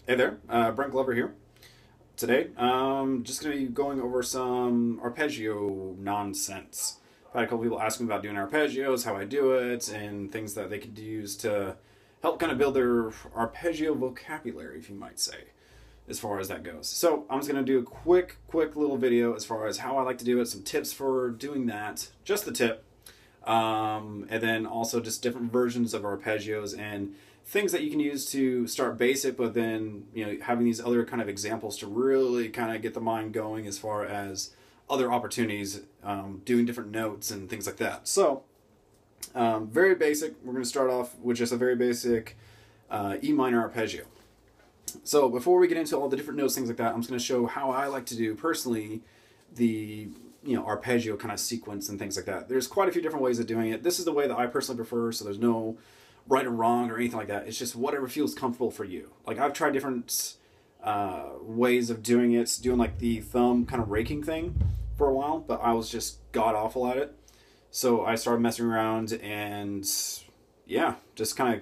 Hey there, Brent Glover here. Today, just going to be going over some arpeggio nonsense. I've had a couple people ask me about doing arpeggios, how I do it, and things that they could use to help kind of build their arpeggio vocabulary, if you might say, as far as that goes. So I'm just going to do a quick little video as far as how I like to do it, some tips for doing that, just the tip, and then also just different versions of arpeggios and things that you can use to start basic, but then, you know, having these other kind of examples to really kind of get the mind going as far as other opportunities, doing different notes and things like that. So, very basic. We're going to start off with just a very basic E minor arpeggio. So before we get into all the different notes, things like that, I'm just going to show how I like to do personally the arpeggio kind of sequence and things like that. There's quite a few different ways of doing it. This is the way that I personally prefer, so there's no right or wrong or anything like that. It's just whatever feels comfortable for you. Like, I've tried different ways of doing it, doing like the thumb kind of raking thing for a while, but I was just god awful at it. So I started messing around and yeah, just kind of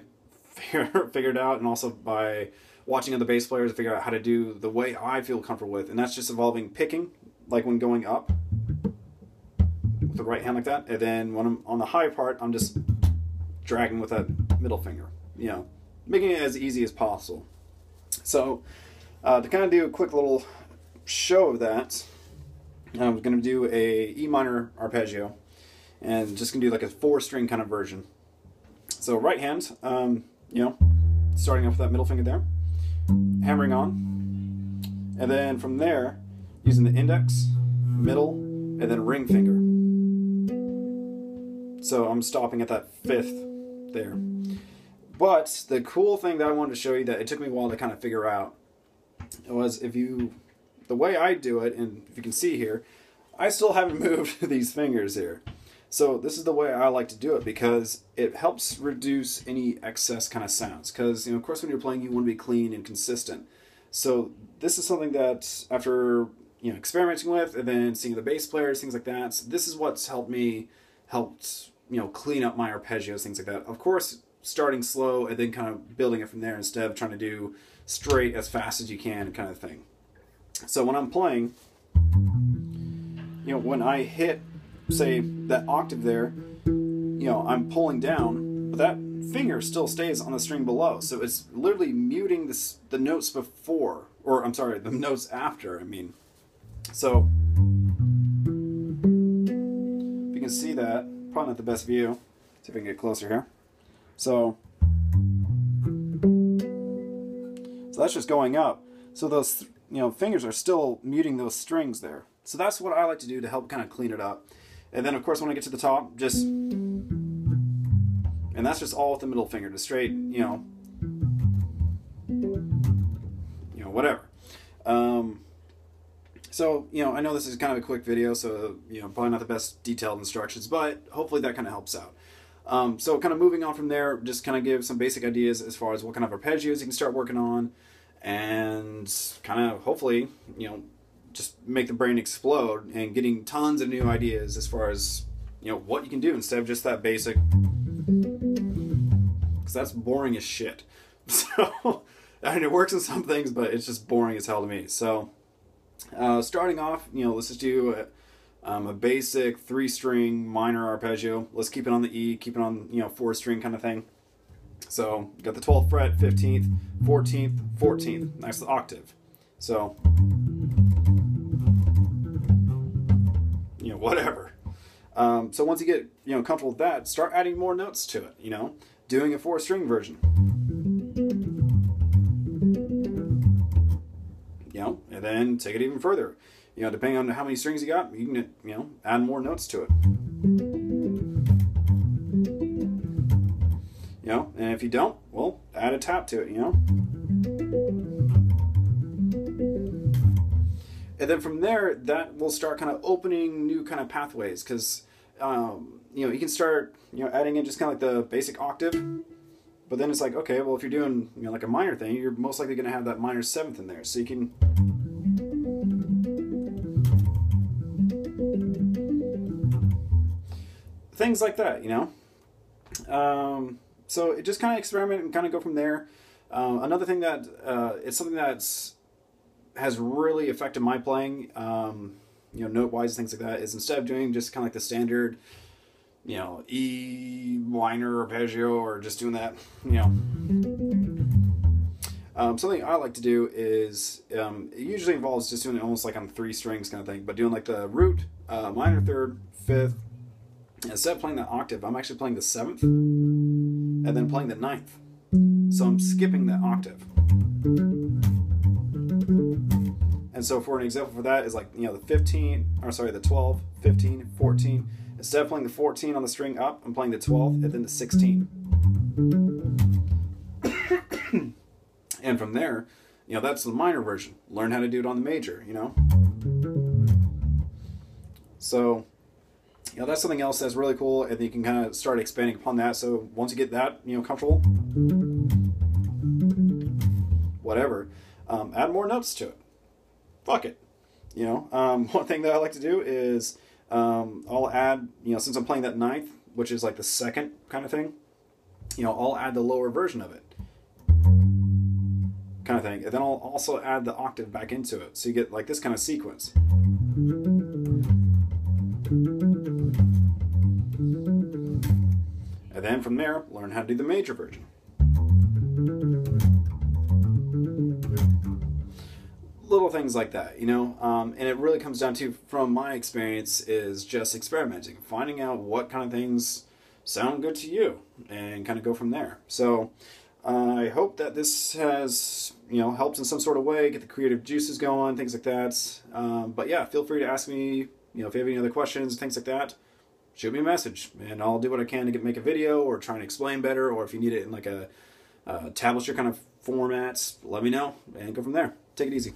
figured out, and also by watching other bass players, I figure out how to do the way I feel comfortable with, and that's just involving picking, like when going up with the right hand like that, and then when I'm on the high part, I'm just dragging with that middle finger, making it as easy as possible. So to kind of do a quick little show of that, I'm going to do a E minor arpeggio, and just going to do like a 4-string kind of version. So right hand, starting off with that middle finger there, hammering on, and then from there, using the index, middle, and then ring finger. So I'm stopping at that 5th there. But the cool thing that I wanted to show you that it took me a while to kind of figure out was the way I do it, and if you can see here, I still haven't moved these fingers here. So this is the way I like to do it because it helps reduce any excess kind of sounds. Because, of course, when you're playing, you want to be clean and consistent. So this is something that after, experimenting with and then seeing the bass players, things like that, so this is what's helped clean up my arpeggios, things like that. Of course, starting slow and then kind of building it from there instead of trying to do straight as fast as you can kind of thing. So when I'm playing, when I hit, say, that octave there, I'm pulling down, but that finger still stays on the string below. So it's literally muting the notes before, or I'm sorry, the notes after, So, if you can see that, probably not the best view. See if I can get closer here. So that's just going up. So those, fingers are still muting those strings there. So that's what I like to do to help kind of clean it up. And then, of course, when I get to the top, and that's just all with the middle finger, to straight, whatever. So, I know this is kind of a quick video, so, probably not the best detailed instructions, but hopefully that kind of helps out. So kind of moving on from there, just kind of give some basic ideas as far as what kind of arpeggios you can start working on, and kind of hopefully, just make the brain explode and getting tons of new ideas as far as, what you can do instead of just that basic, because that's boring as shit. So, it works in some things, but it's just boring as hell to me. So, starting off, let's just do a basic 3-string minor arpeggio. Let's keep it on the E, keep it on, 4-string kind of thing. So, got the 12th fret, 15th, 14th, 14th. That's the octave. So, whatever. So once you get, comfortable with that, start adding more notes to it, doing a 4-string version. And then take it even further. Depending on how many strings you got, you can, add more notes to it. And if you don't, well, add a tap to it, And then from there, that will start kind of opening new kind of pathways, because, you can start, adding in just kind of like the basic octave, but then it's like, okay, well, if you're doing, like a minor thing, you're most likely going to have that minor 7th in there, so you can, things like that, So it just kind of experiment and kind of go from there. Another thing that it's something that's has really affected my playing, note wise, things like that, is instead of doing just kind of like the standard, E minor arpeggio, or just doing that, something I like to do is, it usually involves just doing it almost like on 3 strings kind of thing, but doing like the root, minor third, fifth. Instead of playing the octave, I'm actually playing the 7th, and then playing the 9th. So I'm skipping the octave. And so for an example for that is like, the 12, 15, 14. Instead of playing the 14 on the string up, I'm playing the 12 and then the 16. And from there, that's the minor version. Learn how to do it on the major, So, that's something else that's really cool, and you can kind of start expanding upon that. So once you get that, comfortable, whatever, add more notes to it. Fuck it. One thing that I like to do is I'll add, since I'm playing that 9th, which is like the 2nd kind of thing, I'll add the lower version of it. Kind of thing. And then I'll also add the octave back into it. So you get like this kind of sequence. And then from there, learn how to do the major version. Little things like that, and it really comes down to, from my experience, is just experimenting, finding out what kind of things sound good to you, and kind of go from there. So I hope that this has, helped in some sort of way, get the creative juices going, things like that. But yeah, feel free to ask me, if you have any other questions, things like that. Shoot me a message, and I'll do what I can to make a video, or try and explain better, or if you need it in like a tablature kind of format, let me know, and go from there. Take it easy.